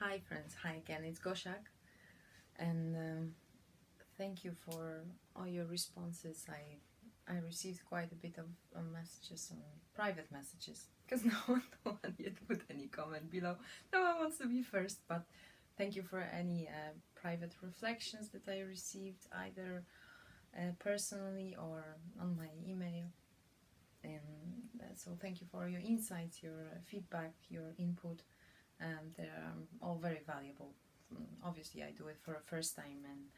Hi friends, hi again, it's Goshiack, and thank you for all your responses. I received quite a bit of messages, private messages, because no one yet put any comment below. No one wants to be first, but thank you for any private reflections that I received, either personally or on my email. And so thank you for your insights, your feedback, your input. They're all very valuable. Obviously I do it for a first time, and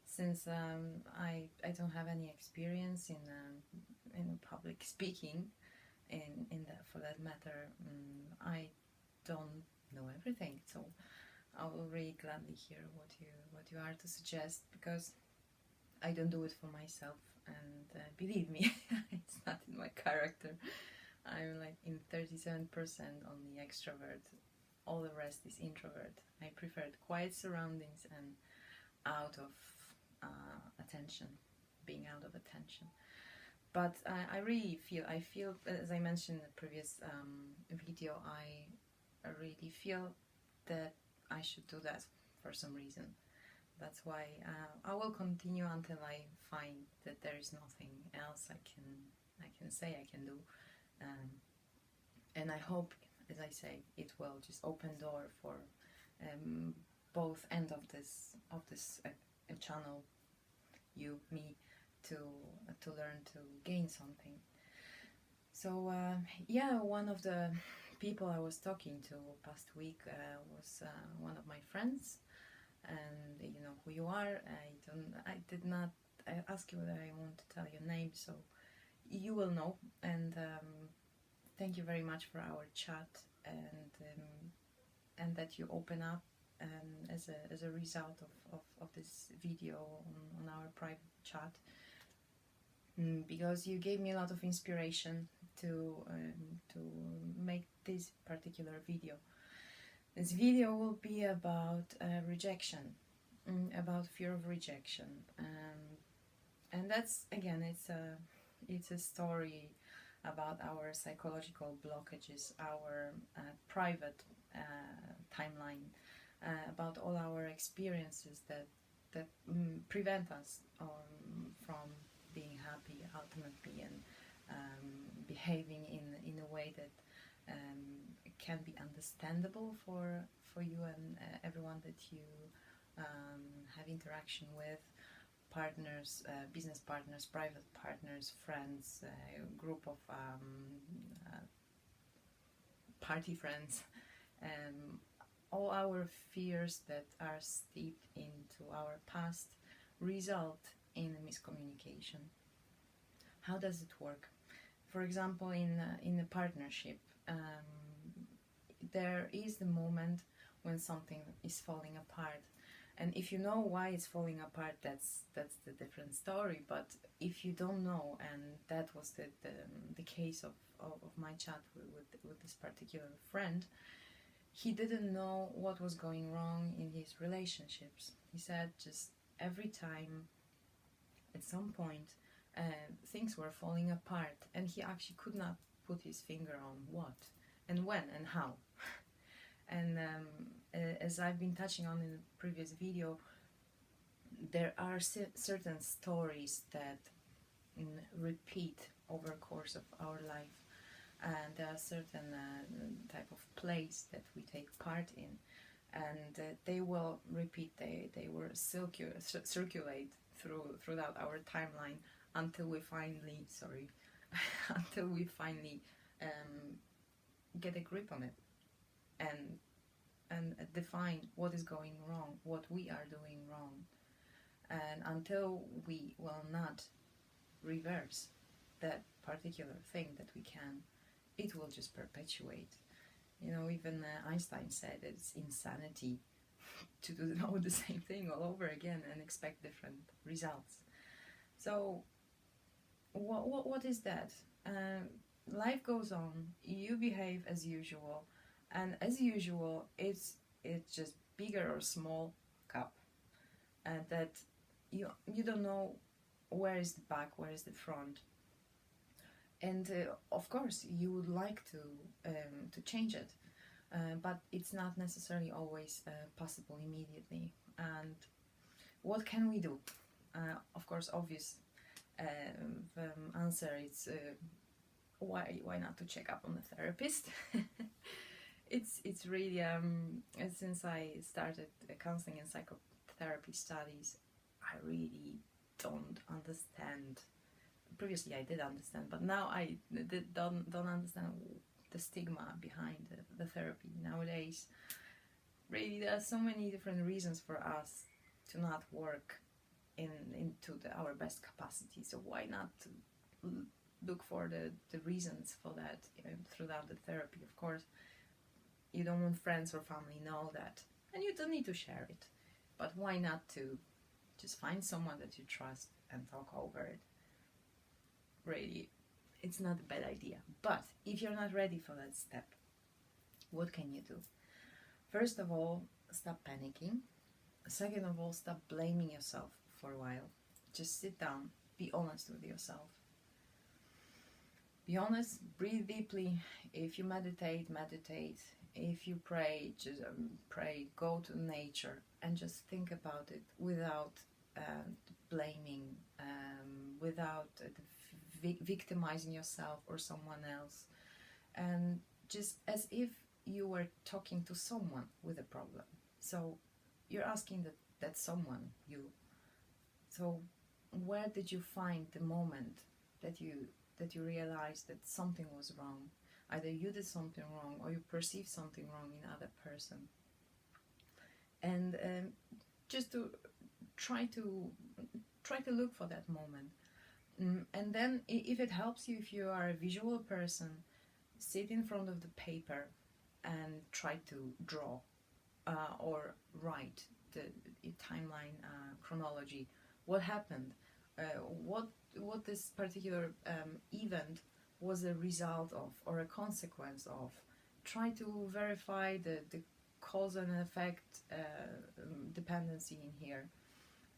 since I don't have any experience in public speaking, in that, for that matter, I don't know everything, so I will really gladly hear what you are to suggest, because I don't do it for myself, and believe me, it's not in my character. I'm like in 37% only extrovert, all the rest is introvert. I preferred quiet surroundings and out of attention, being out of attention. But I really feel, as I mentioned in the previous video, I really feel that I should do that for some reason. That's why I will continue until I find that there is nothing else I can say, I can do, and I hope, as I say, it will just open door for both end of this channel, you, me, to learn, to gain something. So yeah, one of the people I was talking to past week was one of my friends, and you know who you are. I did not ask you whether I want to tell your name, so you will know. And thank you very much for our chat, and that you open up as a result of this video on our private chat, because you gave me a lot of inspiration to make this particular video. This video will be about rejection, about fear of rejection, and that's, again, it's a story about our psychological blockages, our private timeline, about all our experiences that prevent us from being happy ultimately, and behaving in a way that can be understandable for you and everyone that you have interaction with, partners, business partners, private partners, friends, group of party friends, all our fears that are steeped into our past result in miscommunication. How does it work? For example, in a partnership, there is the moment when something is falling apart. And if you know why it's falling apart, that's the different story. But if you don't know, and that was the case of my chat with this particular friend, he didn't know what was going wrong in his relationships. He said just every time, at some point, things were falling apart, and he actually could not put his finger on what and when and how. And as I've been touching on in the previous video, there are certain stories that repeat over the course of our life, and there are certain type of plays that we take part in, and they will repeat, they will circulate throughout our timeline until we finally, until we finally get a grip on it, and define what is going wrong, what we are doing wrong. And until we will not reverse that particular thing that we can, it will just perpetuate. You know, even Einstein said it's insanity to do the same thing all over again and expect different results. So what is that? Life goes on, you behave as usual, and as usual, it's just bigger or small cup, and that you don't know where is the back, where is the front, and of course you would like to change it, but it's not necessarily always possible immediately. And what can we do? Of course, obvious answer is why not to check up on a therapist. It's really since I started counseling and psychotherapy studies, I really don't understand. Previously I did understand, but now I don't understand the stigma behind the therapy nowadays. Really, there are so many different reasons for us to not work into our best capacity. So why not look for the reasons for that throughout the therapy? Of course, you don't want friends or family know that, and you don't need to share it. But why not to just find someone that you trust and talk over it? Really, it's not a bad idea. But if you're not ready for that step, what can you do? First of all, stop panicking. Second of all, stop blaming yourself for a while. Just sit down, be honest with yourself. Be honest, breathe deeply. If you meditate, meditate. If you pray, just pray. Go to nature and just think about it without blaming, without victimizing yourself or someone else, and just as if you were talking to someone with a problem. So you're asking that someone you. So where did you find the moment that you realized that something was wrong? Either you did something wrong or you perceived something wrong in other person. And just to try to look for that moment. And then if it helps you, if you are a visual person, sit in front of the paper and try to draw or write the timeline, chronology, what happened, what this particular event was a result of or a consequence of. Try to verify the cause and effect dependency in here,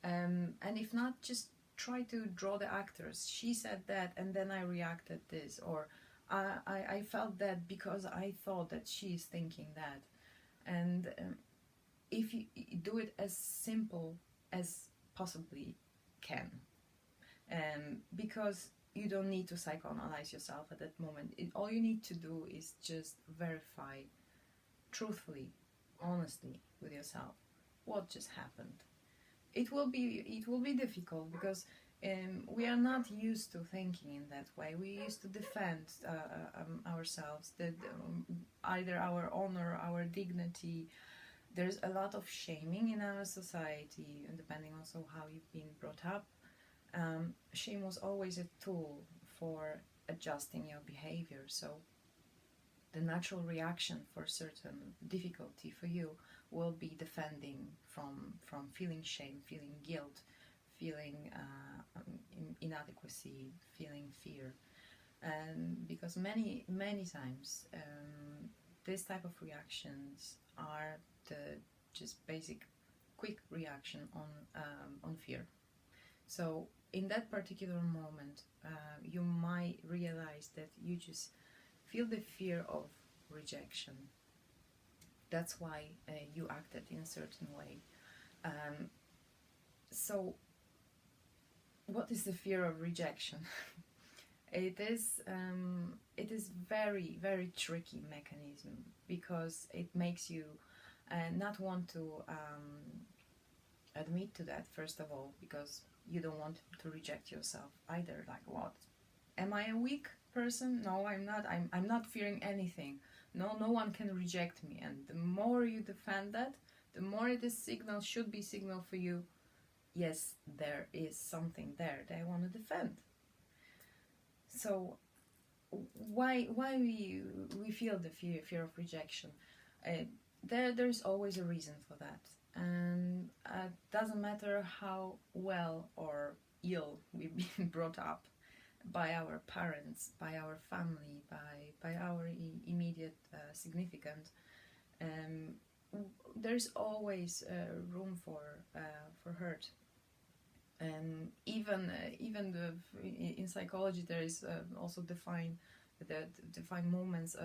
and if not, just try to draw the actors. She said that and then I reacted this, or I felt that because I thought that she's thinking that. And if you do it as simple as possibly can, because you don't need to psychoanalyze yourself at that moment. All you need to do is just verify truthfully, honestly with yourself what just happened. It will be difficult because we are not used to thinking in that way. We used to defend ourselves, either our honor, our dignity. There's a lot of shaming in our society, and depending also how you've been brought up. Shame was always a tool for adjusting your behavior. So the natural reaction for certain difficulty for you will be defending from feeling shame, feeling guilt, feeling inadequacy, feeling fear. And because many times this type of reactions are the just basic quick reaction on fear. So in that particular moment, you might realize that you just feel the fear of rejection. That's why you acted in a certain way. So what is the fear of rejection? It is very, very tricky mechanism, because it makes you not want to admit to that, first of all, because you don't want to reject yourself either. Like, what? Am I a weak person? No, I'm not. I'm not fearing anything. No one can reject me. And the more you defend that, the more it is should be signal for you. Yes, there is something there that I want to defend. So why we feel the fear of rejection? There's always a reason for that, and it doesn't matter how well or ill we've been brought up by our parents, by our family, by our immediate significant. There's always room for hurt. And even in psychology, there is also defined moments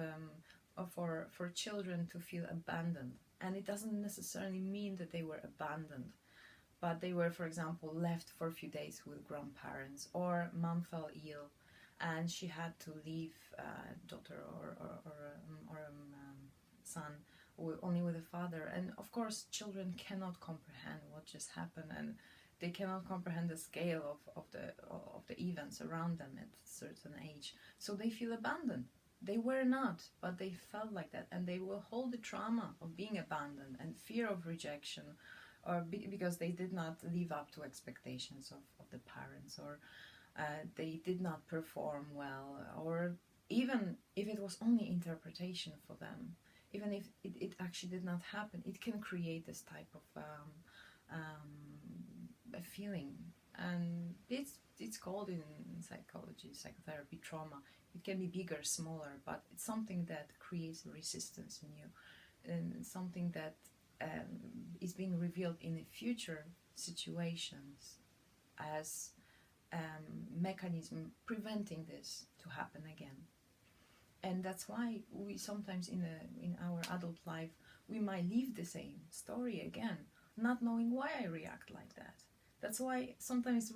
for children to feel abandoned. And it doesn't necessarily mean that they were abandoned, but they were, for example, left for a few days with grandparents, or mom fell ill and she had to leave daughter or son only with a father. And of course children cannot comprehend what just happened, and they cannot comprehend the scale of the events around them at a certain age, so they feel abandoned. They were not, but they felt like that, and they will hold the trauma of being abandoned and fear of rejection, or because they did not live up to expectations of the parents, or they did not perform well, or even if it was only interpretation for them, even if it actually did not happen, it can create this type of a feeling. And it's called in psychology, psychotherapy, trauma. It can be bigger, smaller, but it's something that creates resistance in you, and something that is being revealed in the future situations as mechanism preventing this to happen again. And that's why we sometimes in our adult life we might live the same story again, not knowing why I react like that. That's why sometimes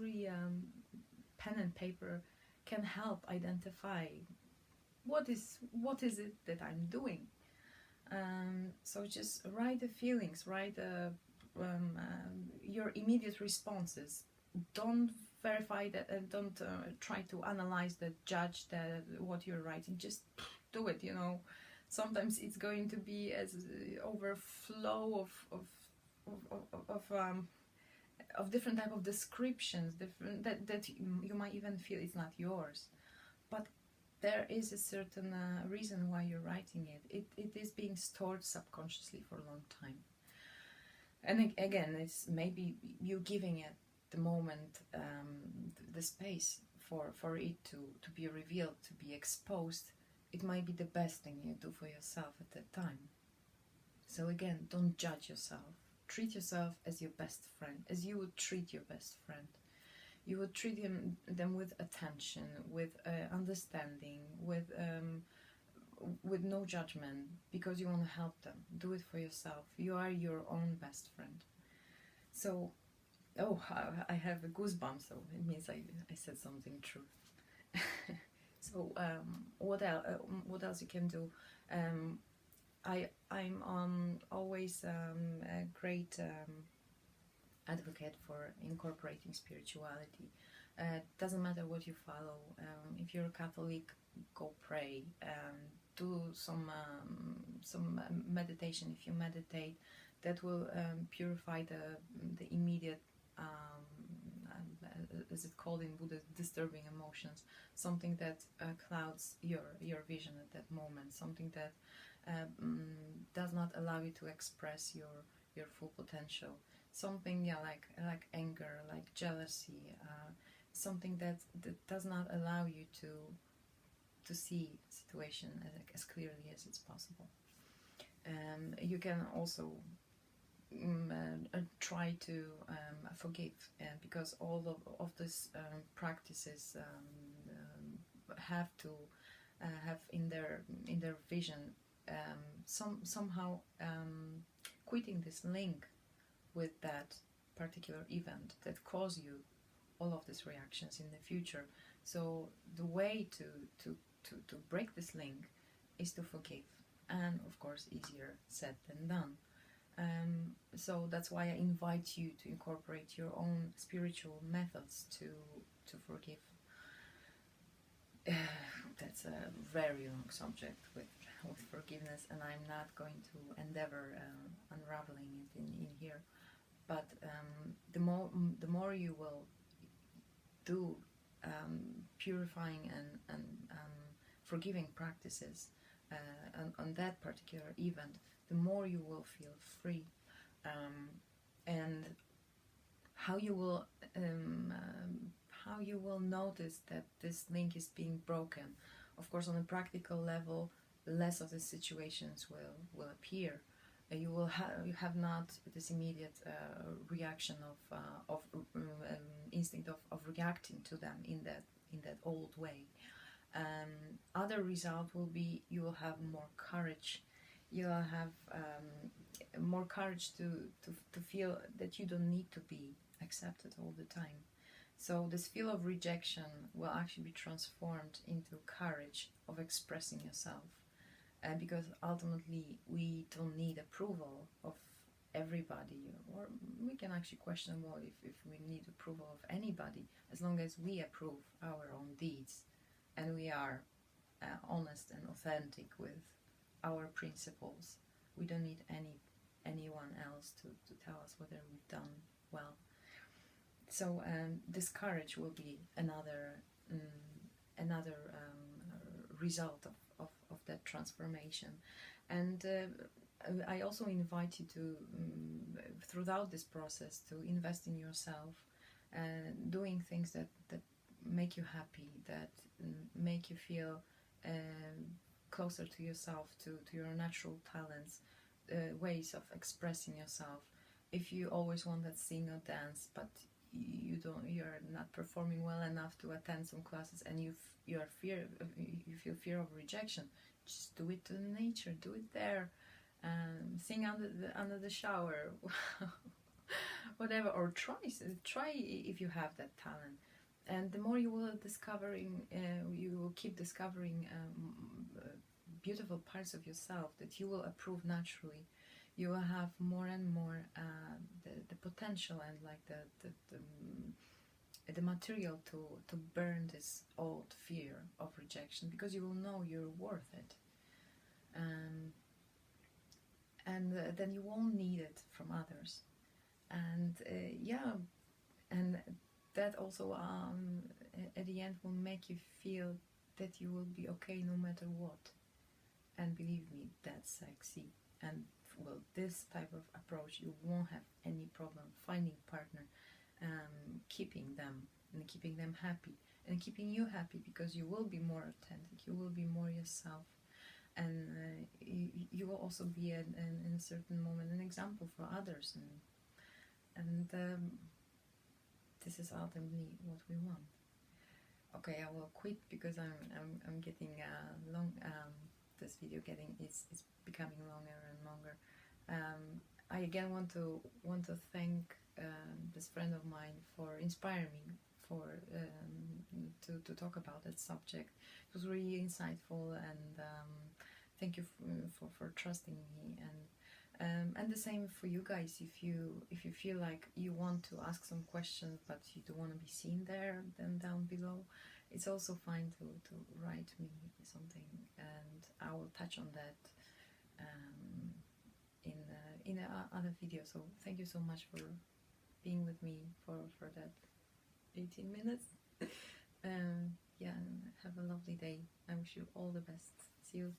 pen and paper can help identify what is it that I'm doing. So just write the feelings, write your immediate responses. Don't verify that, and don't try to analyze that, judge that what you're writing. Just do it. Sometimes it's going to be as overflow of different type of descriptions, different that you might even feel it's not yours, but there is a certain reason why you're writing it. It is being stored subconsciously for a long time. And again, it's maybe you giving it the moment, the space for it to be revealed, to be exposed. It might be the best thing you do for yourself at that time. So again, don't judge yourself. Treat yourself as your best friend, as you would treat your best friend. You would treat them with attention, with understanding, with no judgment, because you want to help them. Do it for yourself. You are your own best friend. So, I have a goosebump, so it means I said something true. So what else you can do? I'm always a great advocate for incorporating spirituality. Doesn't matter what you follow. If you're a Catholic, go pray. Do some meditation. If you meditate, that will purify the immediate, as it's called in Buddha, disturbing emotions. Something that clouds your vision at that moment. Something that does not allow you to express your full potential. Something like anger, like jealousy, something that does not allow you to see a situation as clearly as it's possible. You can also try to forgive, because all of these practices have to have in their vision somehow quitting this link with that particular event that caused you all of these reactions in the future. So the way to break this link is to forgive, and of course easier said than done. So that's why I invite you to incorporate your own spiritual methods to forgive. That's a very long subject with forgiveness, and I'm not going to endeavor unraveling it in here. But the more you will do purifying and forgiving practices on that particular event, the more you will feel free, and how you will notice that this link is being broken. Of course, on a practical level, less of the situations will appear. You have not this immediate reaction of instinct of reacting to them in that old way. Other result will be you will have more courage. You'll have more courage to feel that you don't need to be accepted all the time. So this feel of rejection will actually be transformed into courage of expressing yourself, because ultimately we don't need approval of everybody, or we can actually question, well, if we need approval of anybody, as long as we approve our own deeds and we are honest and authentic with our principles. We don't need anyone else to tell us whether we've done well. So this courage will be another result of that transformation. And I also invite you to, throughout this process, to invest in yourself, doing things that make you happy, that make you feel closer to yourself, to your natural talents, ways of expressing yourself. If you always want to sing or dance, but you're not performing well enough to attend some classes, and you feel fear of rejection, just do it to nature, do it there, sing under the shower, whatever, or try if you have that talent. And the more you will you will keep discovering beautiful parts of yourself that you will approve naturally. You will have more and more the potential and like the material to burn this old fear of rejection, because you will know you're worth it, and then you won't need it from others. And and that also at the end will make you feel that you will be okay no matter what. And believe me, that's sexy. And well, this type of approach, you won't have any problem finding partner, keeping them happy, and keeping you happy, because you will be more authentic, you will be more yourself, and you will also be in a certain moment an example for others, and this is ultimately what we want. Okay, I will quit because I'm getting long. This video is becoming longer and longer. I again want to thank this friend of mine for inspiring me to talk about that subject. It was really insightful, and thank you for trusting me, and the same for you guys. If you feel like you want to ask some questions but you don't want to be seen there, then down below it's also fine to write me something, and I will touch on that in other video. So thank you so much for being with me for that 18 minutes. Yeah, and have a lovely day. I wish you all the best. See you.